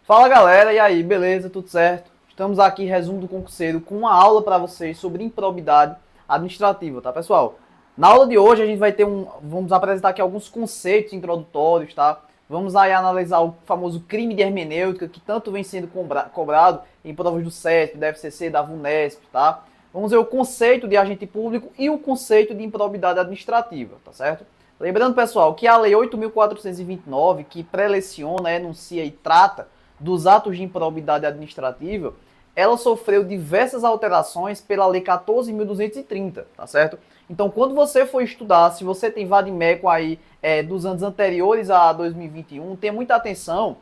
Fala galera, e aí, beleza? Tudo certo? Estamos aqui, resumo do concurseiro, com uma aula para vocês sobre improbidade administrativa, tá pessoal? Na aula de hoje a gente vai ter vamos apresentar aqui alguns conceitos introdutórios, tá? Vamos aí analisar o famoso crime de hermenêutica, que tanto vem sendo cobrado em provas do CESP, da FCC, da VUNESP, tá? Vamos ver o conceito de agente público e o conceito de improbidade administrativa, tá certo? Lembrando, pessoal, que a Lei 8.429, que preleciona, enuncia e trata dos atos de improbidade administrativa, ela sofreu diversas alterações pela Lei 14.230, tá certo? Então, quando você for estudar, se você tem vadimeco aí dos anos anteriores a 2021, tenha muita atenção,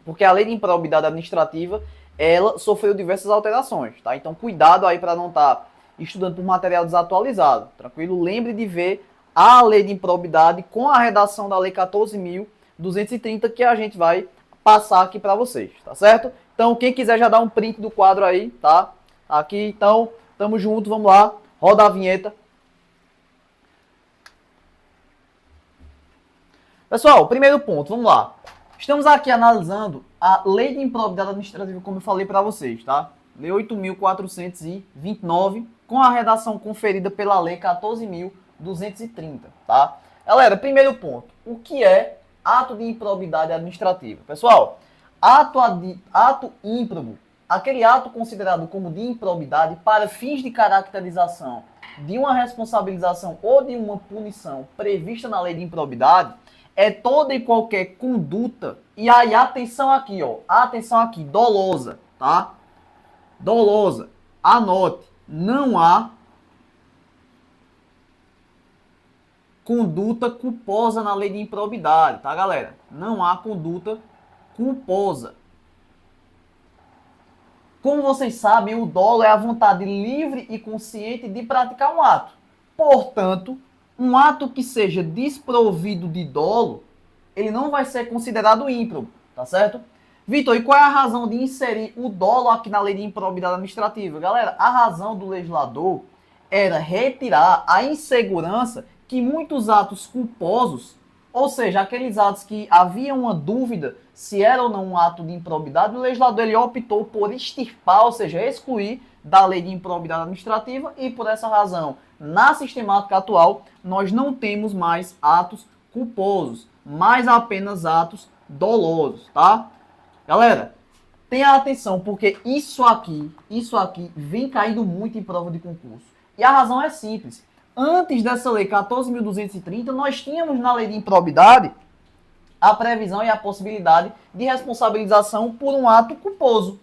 porque a Lei de Improbidade Administrativa, ela sofreu diversas alterações, tá? Então, cuidado aí para não estar estudando por material desatualizado, tranquilo? Lembre de ver a Lei de Improbidade com a redação da Lei 14.230 que a gente vai passar aqui para vocês, tá certo? Então, quem quiser já dá um print do quadro aí, tá? Aqui, então, tamo junto, vamos lá. Roda a vinheta. Pessoal, primeiro ponto, vamos lá. Estamos aqui analisando a Lei de Improbidade Administrativa, como eu falei para vocês, tá? Lei 8.429, com a redação conferida pela Lei 14.230, tá? Galera, primeiro ponto, o que é ato de improbidade administrativa? Pessoal, ato ímprobo, aquele ato considerado como de improbidade para fins de caracterização de uma responsabilização ou de uma punição prevista na lei de improbidade, é toda e qualquer conduta, e aí atenção aqui, ó, atenção aqui, dolosa, tá? Dolosa, anote, não há conduta culposa na lei de improbidade, tá, galera? Não há conduta culposa. Como vocês sabem, o dolo é a vontade livre e consciente de praticar um ato. Portanto, um ato que seja desprovido de dolo, ele não vai ser considerado ímprobo, tá certo? Vitor, e qual é a razão de inserir o dolo aqui na lei de improbidade administrativa? Galera, a razão do legislador era retirar a insegurança que muitos atos culposos, ou seja, aqueles atos que havia uma dúvida se era ou não um ato de improbidade, o legislador ele optou por extirpar, ou seja, excluir da lei de improbidade administrativa, e por essa razão, na sistemática atual, nós não temos mais atos culposos, mas apenas atos dolosos, tá? Galera, tenha atenção, porque isso aqui vem caindo muito em prova de concurso. E a razão é simples. Antes dessa lei 14.230, nós tínhamos na lei de improbidade a previsão e a possibilidade de responsabilização por um ato culposo.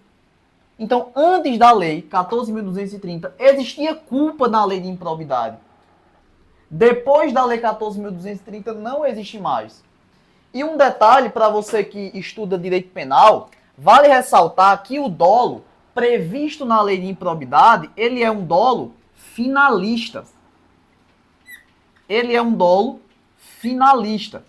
Então, antes da lei 14.230, existia culpa na lei de improbidade. Depois da lei 14.230, não existe mais. E um detalhe para você que estuda direito penal, vale ressaltar que o dolo previsto na lei de improbidade, ele é um dolo finalista. Ele é um dolo finalista.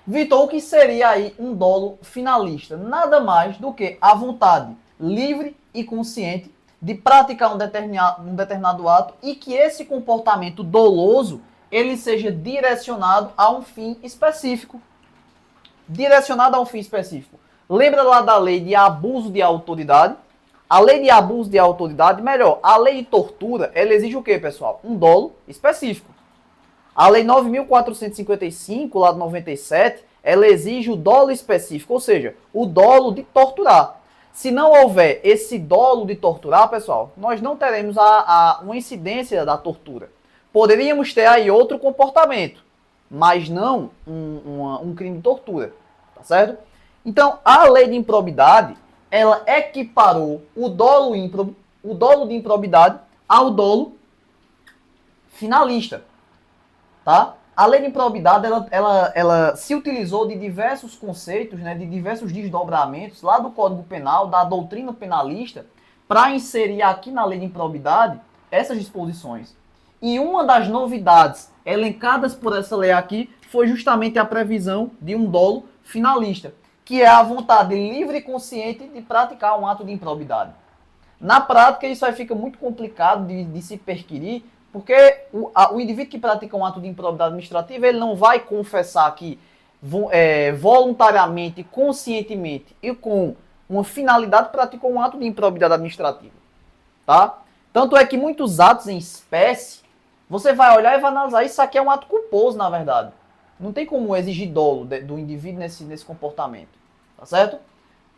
Vitor, o que seria aí um dolo finalista? Nada mais do que a vontade livre e consciente de praticar um determinado ato e que esse comportamento doloso ele seja direcionado a um fim específico. Direcionado a um fim específico. Lembra lá da lei de abuso de autoridade? A lei de abuso de autoridade, melhor, a lei de tortura, ela exige o quê, pessoal? Um dolo específico. A lei 9.455, lá de 97, ela exige o dolo específico, ou seja, o dolo de torturar. Se não houver esse dolo de torturar, pessoal, nós não teremos uma incidência da tortura. Poderíamos ter aí outro comportamento, mas não um crime de tortura, tá certo? Então, a lei de improbidade, ela equiparou o dolo ímprobo, o dolo de improbidade, ao dolo finalista, tá? A lei de improbidade, ela se utilizou de diversos conceitos, né, de diversos desdobramentos lá do Código Penal, da doutrina penalista, para inserir aqui na lei de improbidade essas disposições. E uma das novidades elencadas por essa lei aqui foi justamente a previsão de um dolo finalista, que é a vontade livre e consciente de praticar um ato de improbidade. Na prática, isso aí fica muito complicado de se perquirir, porque o indivíduo que pratica um ato de improbidade administrativa, ele não vai confessar que voluntariamente, conscientemente e com uma finalidade praticou um ato de improbidade administrativa, tá? Tanto é que muitos atos em espécie, você vai olhar e vai analisar, isso aqui é um ato culposo, na verdade. Não tem como exigir dolo do indivíduo nesse comportamento, tá certo?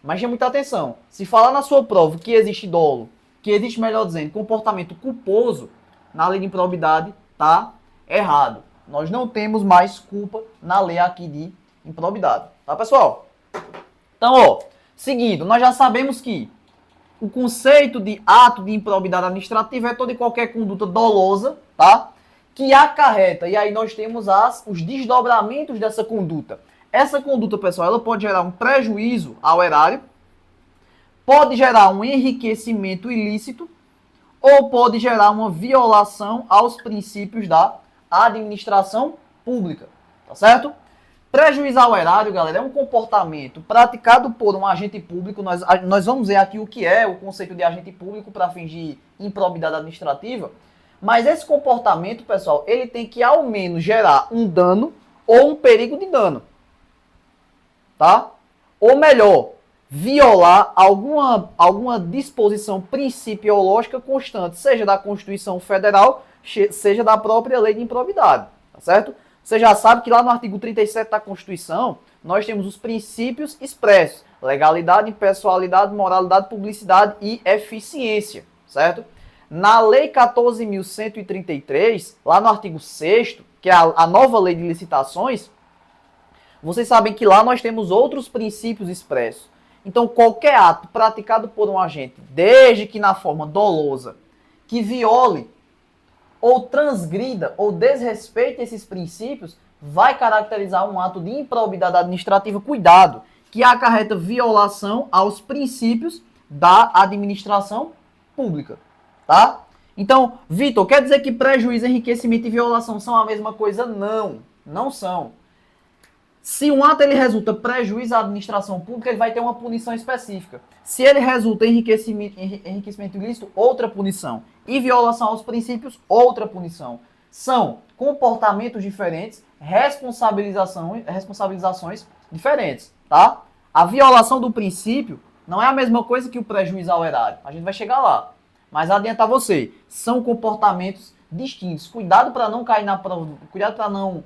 Mas tenha muita atenção. Se falar na sua prova que existe dolo, que existe, melhor dizendo, comportamento culposo na lei de improbidade, tá errado. Nós não temos mais culpa na lei aqui de improbidade, tá, pessoal? Então, ó, seguindo, nós já sabemos que o conceito de ato de improbidade administrativa é toda e qualquer conduta dolosa, tá? Que acarreta, e aí nós temos os desdobramentos dessa conduta. Essa conduta, pessoal, ela pode gerar um prejuízo ao erário, pode gerar um enriquecimento ilícito, ou pode gerar uma violação aos princípios da administração pública, tá certo? Prejuízo ao erário, galera, é um comportamento praticado por um agente público. Nós vamos ver aqui o que é o conceito de agente público para fins de improbidade administrativa. Mas esse comportamento, pessoal, ele tem que ao menos gerar um dano ou um perigo de dano. Tá? Ou melhor, violar alguma disposição principiológica constante, seja da Constituição Federal, seja da própria lei de improbidade. Tá certo? Você já sabe que lá no artigo 37 da Constituição, nós temos os princípios expressos: legalidade, impessoalidade, moralidade, publicidade e eficiência, certo? Na Lei 14.133, lá no artigo 6º, que é a nova lei de licitações, vocês sabem que lá nós temos outros princípios expressos. Então, qualquer ato praticado por um agente, desde que na forma dolosa, que viole ou transgrida ou desrespeite esses princípios, vai caracterizar um ato de improbidade administrativa, cuidado, que acarreta violação aos princípios da administração pública, tá? Então, Vitor, quer dizer que prejuízo, enriquecimento e violação são a mesma coisa? Não, não são. Se um ato ele resulta prejuízo à administração pública, ele vai ter uma punição específica. Se ele resulta em enriquecimento ilícito, outra punição. E violação aos princípios, outra punição. São comportamentos diferentes, responsabilizações diferentes, tá? A violação do princípio não é a mesma coisa que o prejuízo ao erário. A gente vai chegar lá. Mas adianta você, são comportamentos distintos. Cuidado para não cair na prova, cuidado para não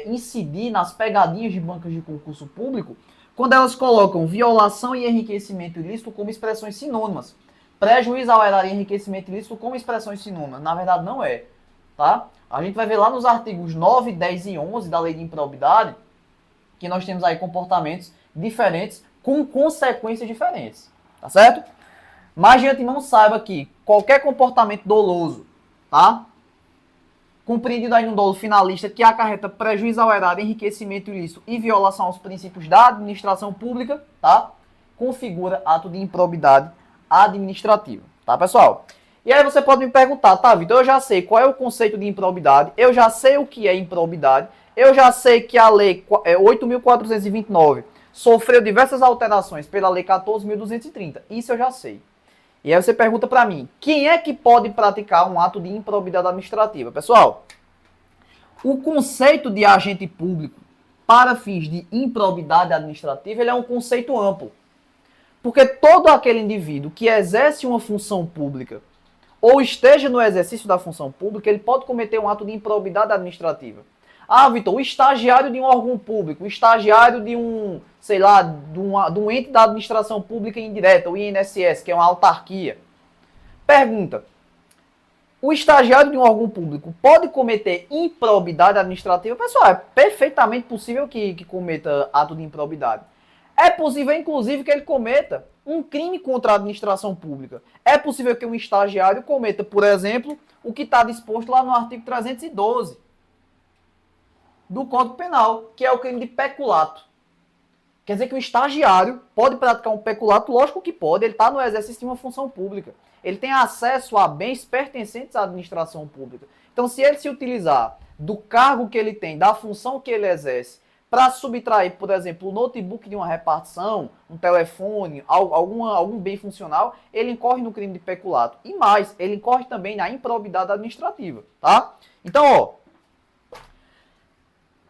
incidir nas pegadinhas de bancas de concurso público, quando elas colocam violação e enriquecimento ilícito como expressões sinônimas. Prejuízo ao erário e enriquecimento ilícito como expressões sinônimas. Na verdade, não é. Tá? A gente vai ver lá nos artigos 9, 10 e 11 da Lei de Improbidade que nós temos aí comportamentos diferentes com consequências diferentes. Tá certo? Mas a gente não saiba que qualquer comportamento doloso, tá? Compreendido aí no dolo finalista que acarreta prejuízo ao erário, enriquecimento ilícito e violação aos princípios da administração pública, tá? Configura ato de improbidade administrativa, tá, pessoal? E aí você pode me perguntar, tá, Vitor, eu já sei qual é o conceito de improbidade, eu já sei o que é improbidade, eu já sei que a lei 8.429 sofreu diversas alterações pela lei 14.230, isso eu já sei. E aí você pergunta para mim, quem é que pode praticar um ato de improbidade administrativa? Pessoal, o conceito de agente público para fins de improbidade administrativa, ele é um conceito amplo. Porque todo aquele indivíduo que exerce uma função pública ou esteja no exercício da função pública, ele pode cometer um ato de improbidade administrativa. Ah, Vitor, o estagiário de um órgão público, o estagiário de um, sei lá, de um ente da administração pública indireta, o INSS, que é uma autarquia. Pergunta, o estagiário de um órgão público pode cometer improbidade administrativa? Pessoal, é perfeitamente possível que cometa ato de improbidade. É possível, inclusive, que ele cometa um crime contra a administração pública. É possível que um estagiário cometa, por exemplo, o que está disposto lá no artigo 312 do Código Penal, que é o crime de peculato. Quer dizer que o estagiário pode praticar um peculato? Lógico que pode, ele está no exercício de uma função pública. Ele tem acesso a bens pertencentes à administração pública. Então, se ele se utilizar do cargo que ele tem, da função que ele exerce, para subtrair, por exemplo, o notebook de uma repartição, um telefone, algum bem funcional, ele incorre no crime de peculato. E mais, ele incorre também na improbidade administrativa, tá? Então, ó,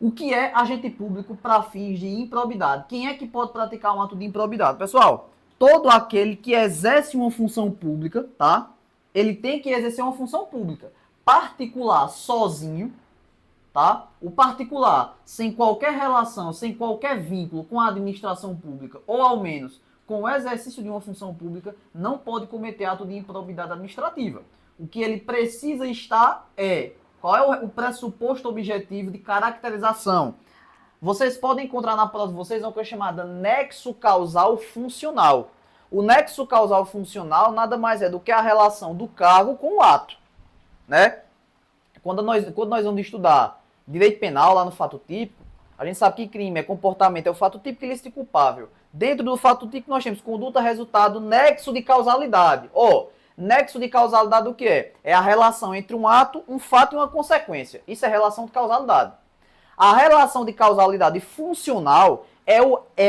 O que é agente público para fins de improbidade? Quem é que pode praticar um ato de improbidade? Pessoal, todo aquele que exerce uma função pública, tá? Ele tem que exercer uma função pública. Particular sozinho, tá? O particular, sem qualquer relação, sem qualquer vínculo com a administração pública, ou ao menos com o exercício de uma função pública, não pode cometer ato de improbidade administrativa. O que ele precisa estar qual é o pressuposto objetivo de caracterização. Vocês podem encontrar na prova de vocês uma coisa chamada nexo causal funcional. O nexo causal funcional nada mais é do que a relação do cargo com o ato, né? Quando nós vamos estudar direito penal lá no fato típico, a gente sabe que crime é comportamento, é o fato típico ilícito e culpável. Dentro do fato típico nós temos conduta, resultado, nexo de causalidade. Nexo de causalidade o que é? É a relação entre um ato, um fato e uma consequência. Isso é relação de causalidade. A relação de causalidade funcional é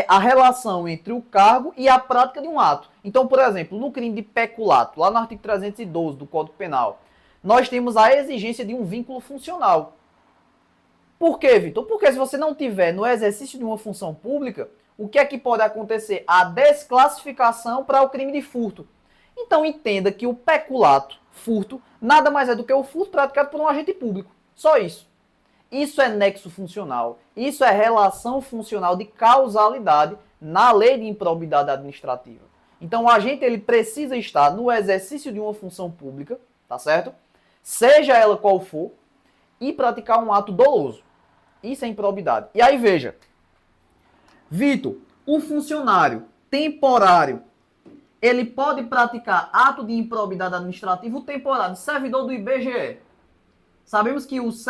a relação entre o cargo e a prática de um ato. Então, por exemplo, no crime de peculato, lá no artigo 312 do Código Penal, nós temos a exigência de um vínculo funcional. Por quê, Vitor? Porque se você não tiver no exercício de uma função pública, o que é que pode acontecer? A desclassificação para o crime de furto. Então entenda que o peculato, furto, nada mais é do que o furto praticado por um agente público. Só isso. Isso é nexo funcional. Isso é relação funcional de causalidade na lei de improbidade administrativa. Então o agente ele precisa estar no exercício de uma função pública, tá certo? Seja ela qual for, e praticar um ato doloso. Isso é improbidade. E aí veja, Vitor, o funcionário temporário, ele pode praticar ato de improbidade administrativa temporário, servidor do IBGE. Sabemos que os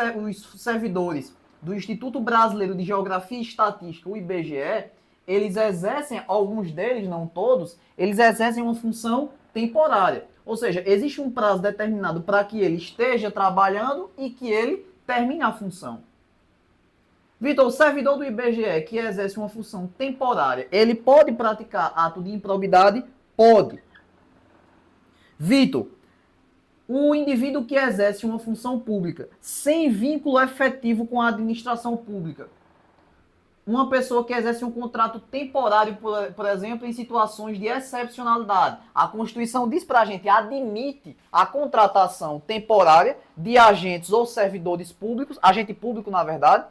servidores do Instituto Brasileiro de Geografia e Estatística, o IBGE, eles exercem, alguns deles, não todos, eles exercem uma função temporária. Ou seja, existe um prazo determinado para que ele esteja trabalhando e que ele termine a função. Vitor, o servidor do IBGE que exerce uma função temporária, ele pode praticar ato de improbidade? Pode. Vitor, o indivíduo que exerce uma função pública sem vínculo efetivo com a administração pública, uma pessoa que exerce um contrato temporário, por exemplo, em situações de excepcionalidade. A Constituição diz para a gente, admite a contratação temporária de agentes ou servidores públicos, agente público, na verdade,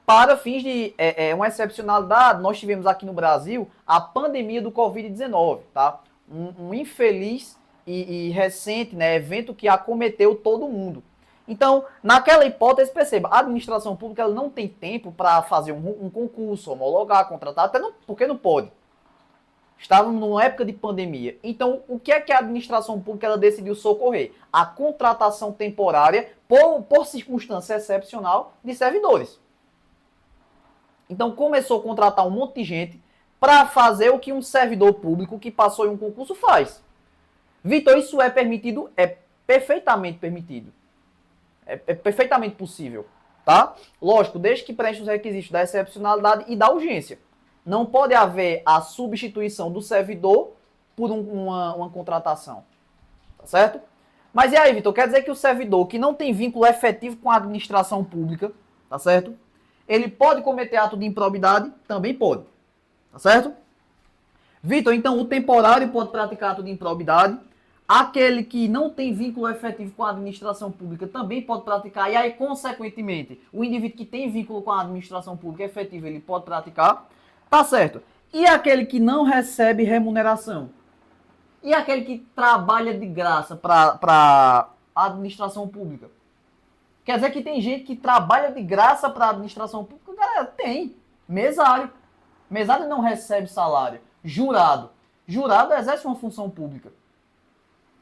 para fins de uma excepcionalidade. Nós tivemos aqui no Brasil a pandemia do Covid-19, tá? Um infeliz e recente, né, evento que acometeu todo mundo. Então, naquela hipótese, perceba, a administração pública ela não tem tempo para fazer um concurso, homologar, contratar, até não, porque não pode. Estávamos numa época de pandemia. Então, o que é que a administração pública ela decidiu socorrer? A contratação temporária, por circunstância excepcional, de servidores. Então, começou a contratar um monte de gente para fazer o que um servidor público que passou em um concurso faz. Vitor, isso é permitido? É perfeitamente permitido. É perfeitamente possível, tá? Lógico, desde que preencha os requisitos da excepcionalidade e da urgência. Não pode haver a substituição do servidor por uma contratação, tá certo? Mas e aí, Vitor? Quer dizer que o servidor que não tem vínculo efetivo com a administração pública, tá certo? Ele pode cometer ato de improbidade? Também pode, tá certo? Vitor, então o temporário pode praticar ato de improbidade. Aquele que não tem vínculo efetivo com a administração pública também pode praticar. E aí, consequentemente, o indivíduo que tem vínculo com a administração pública efetivo, ele pode praticar. Tá certo. E aquele que não recebe remuneração? E aquele que trabalha de graça para a administração pública? Quer dizer que tem gente que trabalha de graça para a administração pública? Galera, tem. Mesário. Mesário não recebe salário. Jurado. Jurado exerce uma função pública.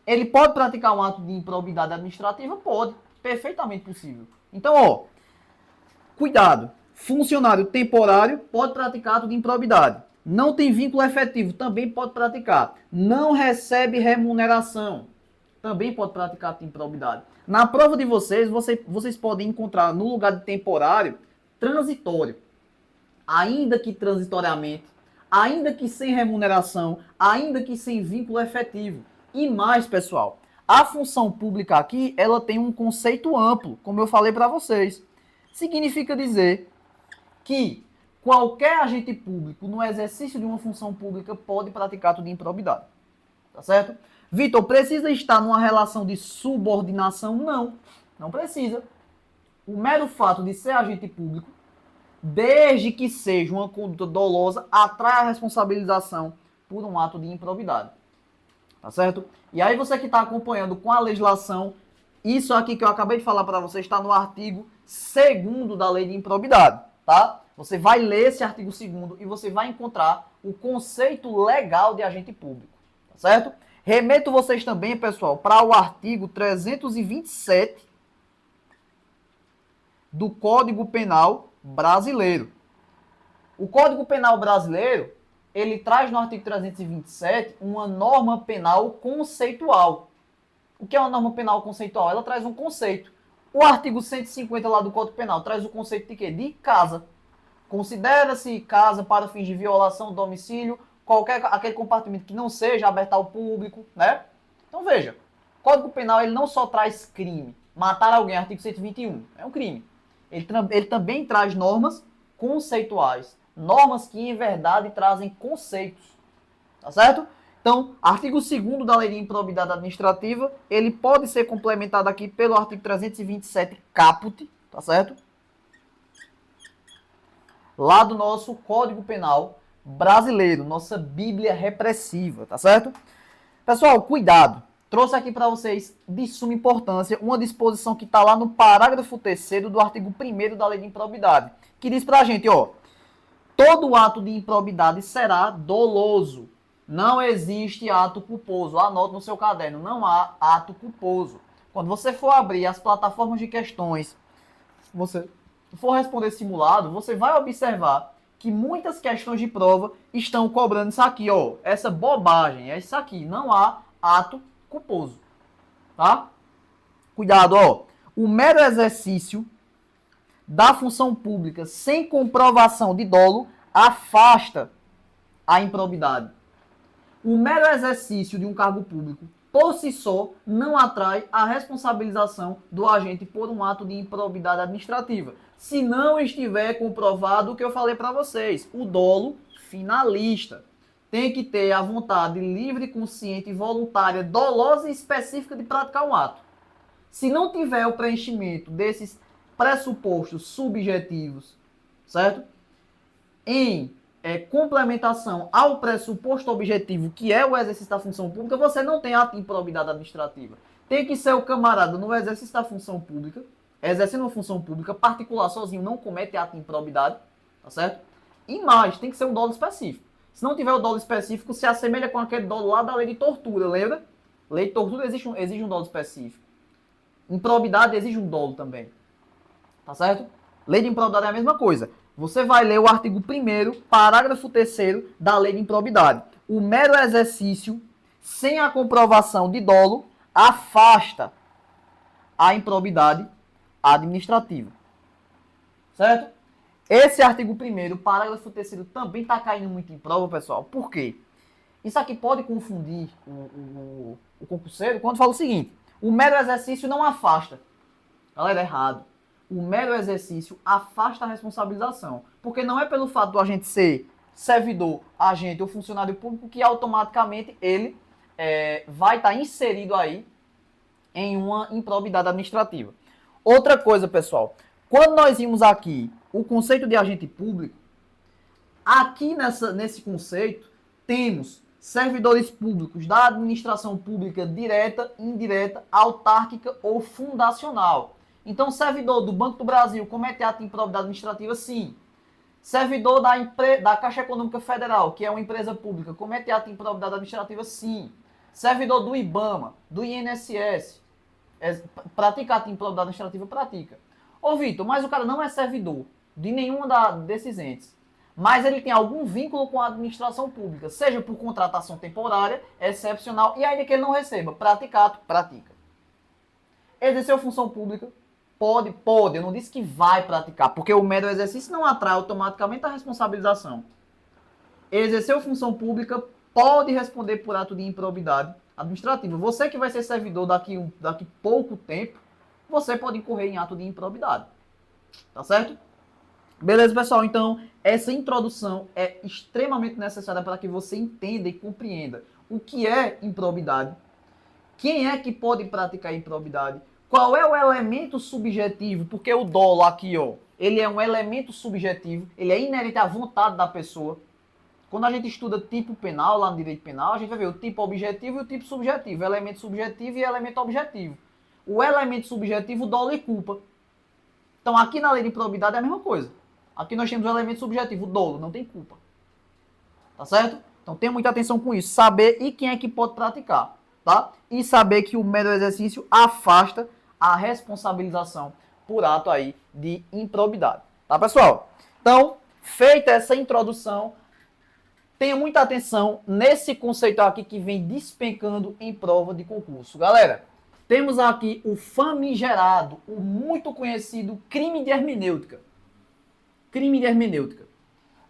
Ele pode praticar um ato de improbidade administrativa? Pode. Perfeitamente possível. Então, cuidado. Funcionário temporário pode praticar ato de improbidade. Não tem vínculo efetivo, também pode praticar. Não recebe remuneração, também pode praticar ato de improbidade. Na prova de vocês podem encontrar no lugar de temporário, transitório. Ainda que transitoriamente, ainda que sem remuneração, ainda que sem vínculo efetivo. E mais, pessoal, a função pública aqui, ela tem um conceito amplo, como eu falei para vocês. Significa dizer que qualquer agente público, no exercício de uma função pública, pode praticar ato de improbidade. Tá certo? Vitor, precisa estar numa relação de subordinação? Não, não precisa. O mero fato de ser agente público, desde que seja uma conduta dolosa, atrai a responsabilização por um ato de improbidade. Tá certo? E aí você que está acompanhando com a legislação, isso aqui que eu acabei de falar para você está no artigo 2º da Lei de Improbidade, tá? Você vai ler esse artigo 2º e você vai encontrar o conceito legal de agente público, tá certo? Remeto vocês também, pessoal, para o artigo 327 do Código Penal Brasileiro. O Código Penal Brasileiro, ele traz no artigo 327 uma norma penal conceitual. O que é uma norma penal conceitual? Ela traz um conceito. O artigo 150 lá do Código Penal traz o conceito de quê? De casa. Considera-se casa para fins de violação do domicílio, aquele compartimento que não seja aberto ao público, né? Então veja, o Código Penal ele não só traz crime. Matar alguém, artigo 121, é um crime. Ele também traz normas conceituais. Normas que, em verdade, trazem conceitos. Tá certo? Então, artigo 2º da Lei de Improbidade Administrativa, ele pode ser complementado aqui pelo artigo 327 caput, tá certo? Lá do nosso Código Penal Brasileiro, nossa Bíblia repressiva, tá certo? Pessoal, cuidado. Trouxe aqui para vocês, de suma importância, uma disposição que está lá no parágrafo 3º do artigo 1º da Lei de Improbidade, que diz pra gente, ó, todo ato de improbidade será doloso. Não existe ato culposo. Anote no seu caderno, não há ato culposo. Quando você for abrir as plataformas de questões, você for responder simulado, você vai observar que muitas questões de prova estão cobrando isso aqui, ó. Essa bobagem, é isso aqui. Não há ato culposo. Tá? Cuidado, ó. O mero exercício da função pública sem comprovação de dolo afasta a improbidade. O mero exercício de um cargo público, por si só, não atrai a responsabilização do agente por um ato de improbidade administrativa, se não estiver comprovado o que eu falei para vocês, o dolo finalista. Tem que ter a vontade livre, consciente, voluntária, dolosa e específica de praticar um ato. Se não tiver o preenchimento desses pressupostos subjetivos, certo? Em complementação ao pressuposto objetivo, que é o exercício da função pública, você não tem ato de improbidade administrativa. Tem que ser o camarada no exercício da função pública, exercendo uma função pública particular sozinho, não comete ato de improbidade, tá certo? E mais, tem que ser um dolo específico. Se não tiver o dolo específico, se assemelha com aquele dolo lá da lei de tortura, lembra? Lei de tortura exige um dolo específico. Improbidade exige um dolo também. Tá certo? Lei de improbidade é a mesma coisa. Você vai ler o artigo 1º, parágrafo 3º da Lei de Improbidade. O mero exercício, sem a comprovação de dolo, afasta a improbidade administrativa. Certo? Esse artigo 1º, parágrafo 3º, também está caindo muito em prova, pessoal. Por quê? Isso aqui pode confundir o concurseiro quando fala o seguinte: o mero exercício não afasta. Galera, é errado. O mero exercício afasta a responsabilização. Porque não é pelo fato do agente ser servidor, agente ou funcionário público que automaticamente ele vai estar inserido aí em uma improbidade administrativa. Outra coisa, pessoal. Quando nós vimos aqui o conceito de agente público, aqui nesse conceito temos servidores públicos da administração pública direta, indireta, autárquica ou fundacional. Então, servidor do Banco do Brasil comete ato de improbidade administrativa, sim. Servidor da Caixa Econômica Federal, que é uma empresa pública, comete ato de improbidade administrativa, sim. Servidor do IBAMA, do INSS, pratica ato de improbidade administrativa? Pratica. Ô, Vitor, mas o cara não é servidor de nenhuma desses entes. Mas ele tem algum vínculo com a administração pública, seja por contratação temporária, excepcional, e ainda que ele não receba. Pratica ato? Pratica. Exerceu função pública? Pode, eu não disse que vai praticar, porque o mero exercício não atrai automaticamente a responsabilização. Exerceu função pública, pode responder por ato de improbidade administrativa. Você que vai ser servidor daqui pouco tempo, você pode incorrer em ato de improbidade. Tá certo? Beleza, pessoal? Então, essa introdução é extremamente necessária para que você entenda e compreenda o que é improbidade, quem é que pode praticar improbidade, qual é o elemento subjetivo, porque o dolo aqui, ó, ele é um elemento subjetivo, ele é inerente à vontade da pessoa. Quando a gente estuda tipo penal, lá no direito penal, a gente vai ver o tipo objetivo e o tipo subjetivo, elemento subjetivo e elemento objetivo. O elemento subjetivo, dolo e culpa. Então, aqui na lei de improbidade é a mesma coisa. Aqui nós temos o elemento subjetivo, o dolo, não tem culpa. Tá certo? Então, tenha muita atenção com isso. Saber e quem é que pode praticar. Tá? E saber que o mero exercício afasta a responsabilização por ato aí de improbidade. Tá, pessoal? Então, feita essa introdução, tenha muita atenção nesse conceito aqui que vem despencando em prova de concurso. Galera, temos aqui o famigerado, o muito conhecido crime de hermenêutica. Crime de hermenêutica.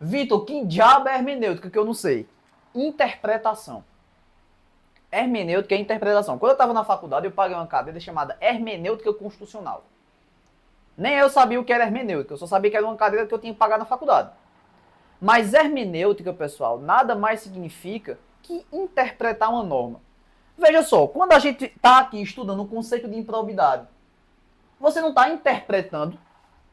Vitor, que diabo é hermenêutica que eu não sei? Interpretação. Hermenêutica é interpretação. Quando eu estava na faculdade, eu paguei uma cadeira chamada hermenêutica constitucional. Nem eu sabia o que era hermenêutica, eu só sabia que era uma cadeira que eu tinha que pagar na faculdade. Mas hermenêutica, pessoal, nada mais significa que interpretar uma norma. Veja só, quando a gente está aqui estudando o conceito de improbidade, você não está interpretando.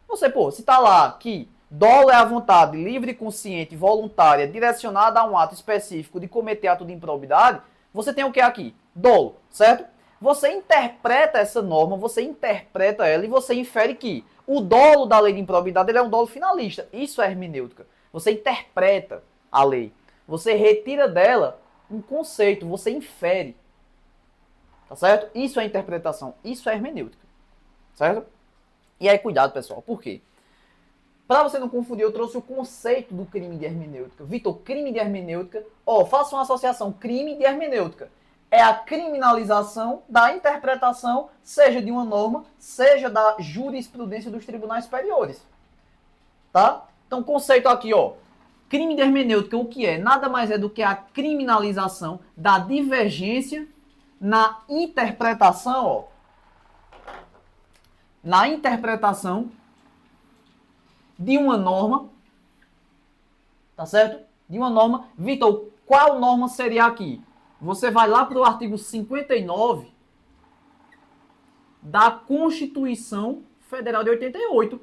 Você, se está lá que dolo é a vontade livre, consciente, voluntária, direcionada a um ato específico de cometer ato de improbidade, você tem o que aqui? Dolo, certo? Você interpreta essa norma, você interpreta ela e você infere que o dolo da lei de improbidade ele é um dolo finalista. Isso é hermenêutica. Você interpreta a lei. Você retira dela um conceito, você infere. Tá certo? Isso é interpretação, isso é hermenêutica. Certo? E aí, cuidado, pessoal. Por quê? Para você não confundir, eu trouxe o conceito do crime de hermenêutica. Vitor, crime de hermenêutica. Faça uma associação. Crime de hermenêutica é a criminalização da interpretação, seja de uma norma, seja da jurisprudência dos tribunais superiores. Tá? Então, conceito aqui, crime de hermenêutica, o que é? Nada mais é do que a criminalização da divergência na interpretação, na interpretação de uma norma, tá certo? De uma norma. Vitor, qual norma seria aqui? Você vai lá para o artigo 59 da Constituição Federal de 88.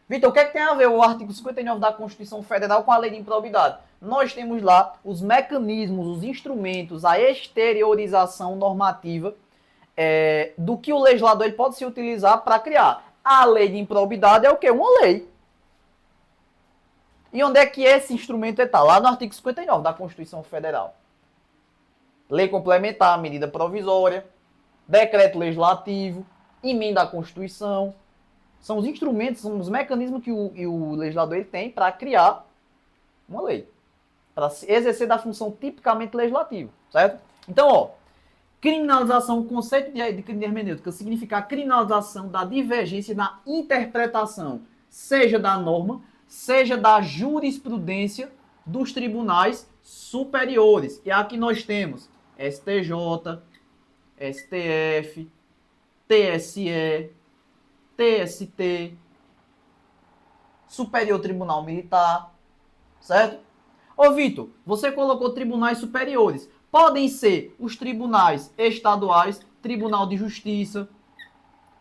Vitor, o que é que tem a ver o artigo 59 da Constituição Federal com a lei de improbidade? Nós temos lá os mecanismos, os instrumentos, a exteriorização normativa do que o legislador ele pode se utilizar para criar. A lei de improbidade é o quê? Uma lei. E onde é que esse instrumento está? Lá no artigo 59 da Constituição Federal. Lei complementar, medida provisória, decreto legislativo, emenda à Constituição. São os instrumentos, são os mecanismos que o legislador ele tem para criar uma lei. Para exercer da função tipicamente legislativa. Certo? Então, criminalização, o conceito de crime de hermenêutica significa a criminalização da divergência na interpretação, seja da norma, seja da jurisprudência dos tribunais superiores. E aqui nós temos STJ, STF, TSE, TST, Superior Tribunal Militar, certo? Vitor, você colocou tribunais superiores. Podem ser os tribunais estaduais, Tribunal de Justiça,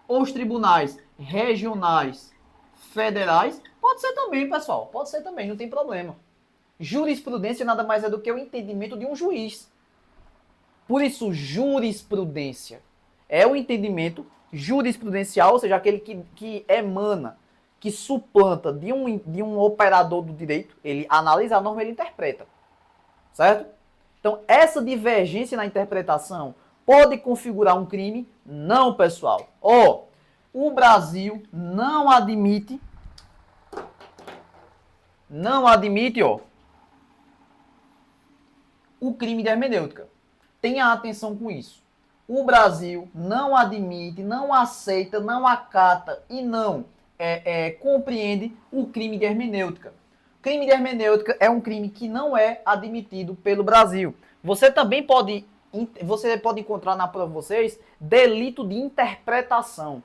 ou os tribunais regionais, federais. Pode ser também, pessoal. Pode ser também, não tem problema. Jurisprudência nada mais é do que o entendimento de um juiz. Por isso, jurisprudência é o entendimento jurisprudencial, ou seja, aquele que emana, que suplanta de um operador do direito. Ele analisa a norma e ele interpreta. Certo? Então, essa divergência na interpretação pode configurar um crime? Não, pessoal. O Brasil não admite o crime de hermenêutica. Tenha atenção com isso. O Brasil não admite, não aceita, não acata e não compreende o crime de hermenêutica. Crime de hermenêutica é um crime que não é admitido pelo Brasil. Você também pode encontrar na prova de vocês delito de interpretação.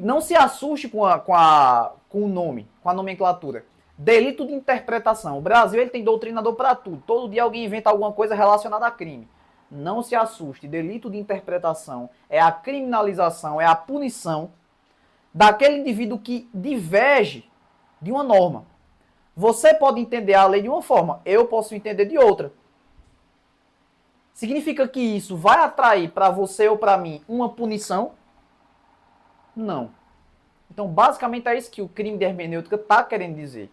Não se assuste com o nome, com a nomenclatura. Delito de interpretação. O Brasil ele tem doutrinador para tudo. Todo dia alguém inventa alguma coisa relacionada a crime. Não se assuste. Delito de interpretação é a criminalização, é a punição daquele indivíduo que diverge de uma norma. Você pode entender a lei de uma forma, eu posso entender de outra. Significa que isso vai atrair para você ou para mim uma punição? Não. Então, basicamente é isso que o crime de hermenêutica está querendo dizer.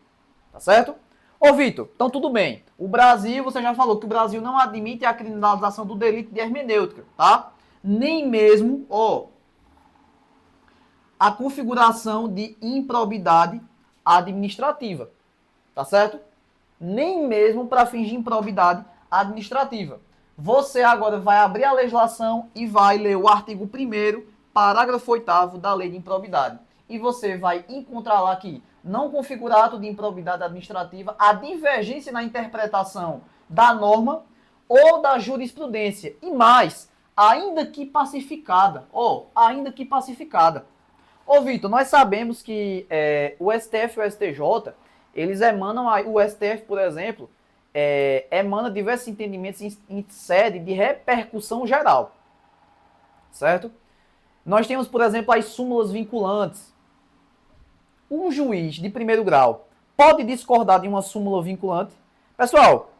Tá certo? Ô, Vitor, então tudo bem. O Brasil, você já falou que o Brasil não admite a criminalização do delito de hermenêutica, tá? Nem mesmo, a configuração de improbidade administrativa. Tá certo? Nem mesmo para fins de improbidade administrativa. Você agora vai abrir a legislação e vai ler o artigo 1º, parágrafo 8º da Lei de Improbidade. E você vai encontrar lá que não configura ato de improbidade administrativa a divergência na interpretação da norma ou da jurisprudência. E mais, ainda que pacificada. Ainda que pacificada. Ô, Vitor, nós sabemos que o STF e o STJ, eles emanam, o STF, por exemplo, emana diversos entendimentos em sede de repercussão geral. Certo? Nós temos, por exemplo, as súmulas vinculantes. Um juiz de primeiro grau pode discordar de uma súmula vinculante? Pessoal,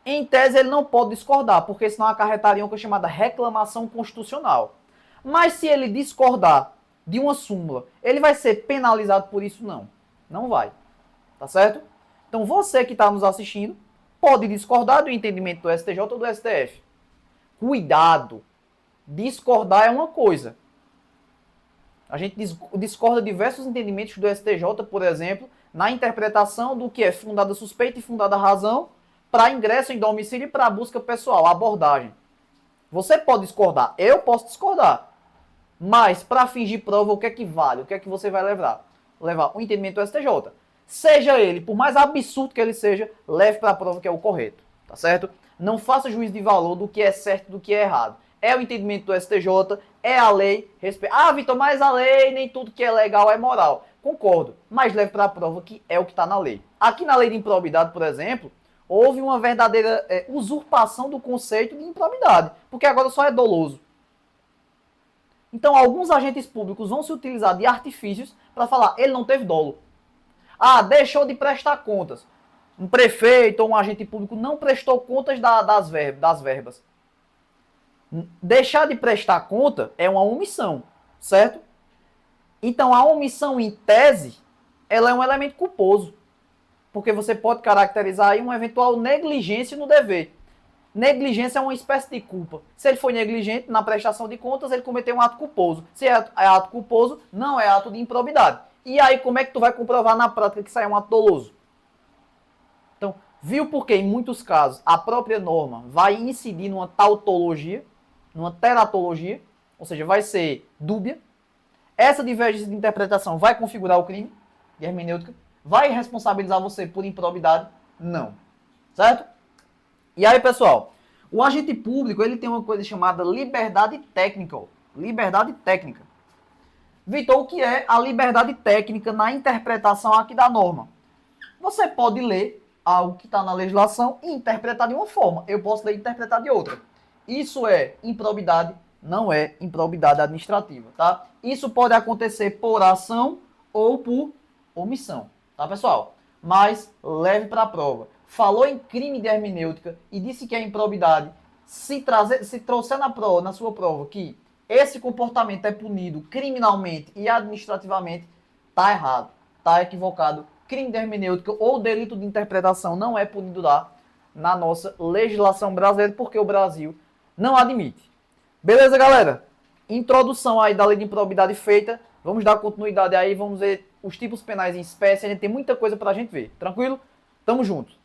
em tese ele não pode discordar, porque senão acarretaria uma coisa chamada reclamação constitucional. Mas se ele discordar de uma súmula, ele vai ser penalizado por isso? Não. Não vai. Tá certo? Então você que está nos assistindo pode discordar do entendimento do STJ ou do STF. Cuidado. Discordar é uma coisa. A gente discorda de diversos entendimentos do STJ, por exemplo, na interpretação do que é fundada suspeita e fundada razão para ingresso em domicílio e para busca pessoal, abordagem. Você pode discordar, eu posso discordar. Mas, para fingir prova, o que é que vale? O que é que você vai levar? Levar o entendimento do STJ. Seja ele, por mais absurdo que ele seja, leve para a prova que é o correto. Tá certo? Não faça juízo de valor do que é certo e do que é errado. É o entendimento do STJ, é a lei. Vitor, mas a lei, nem tudo que é legal é moral. Concordo, mas leve para a prova que é o que está na lei. Aqui na lei de improbidade, por exemplo, houve uma verdadeira usurpação do conceito de improbidade, porque agora só é doloso. Então, alguns agentes públicos vão se utilizar de artifícios para falar, ele não teve dolo. Deixou de prestar contas. Um prefeito ou um agente público não prestou contas das verbas. Deixar de prestar conta é uma omissão, certo? Então, a omissão em tese, ela é um elemento culposo. Porque você pode caracterizar aí uma eventual negligência no dever. Negligência é uma espécie de culpa. Se ele foi negligente na prestação de contas, ele cometeu um ato culposo. Se é ato culposo, não é ato de improbidade. E aí, como é que tu vai comprovar na prática que isso aí é um ato doloso? Então, viu por que em muitos casos a própria norma vai incidir numa tautologia, numa teratologia, ou seja, vai ser dúbia. Essa divergência de interpretação vai configurar o crime de hermenêutica? Vai responsabilizar você por improbidade? Não. Certo? E aí, pessoal, o agente público ele tem uma coisa chamada liberdade técnica. Liberdade técnica. Vitor, o que é a liberdade técnica na interpretação aqui da norma? Você pode ler algo que está na legislação e interpretar de uma forma. Eu posso ler e interpretar de outra. Isso é improbidade, não é improbidade administrativa, tá? Isso pode acontecer por ação ou por omissão, tá, pessoal? Mas leve para a prova. Falou em crime de hermenêutica e disse que é improbidade. Se trouxer na sua prova que esse comportamento é punido criminalmente e administrativamente, tá errado, tá equivocado. Crime de hermenêutica ou delito de interpretação não é punido lá na nossa legislação brasileira, porque o Brasil não admite. Beleza, galera? Introdução aí da lei de improbidade feita. Vamos dar continuidade aí, vamos ver os tipos penais em espécie. A gente tem muita coisa pra gente ver. Tranquilo? Tamo junto.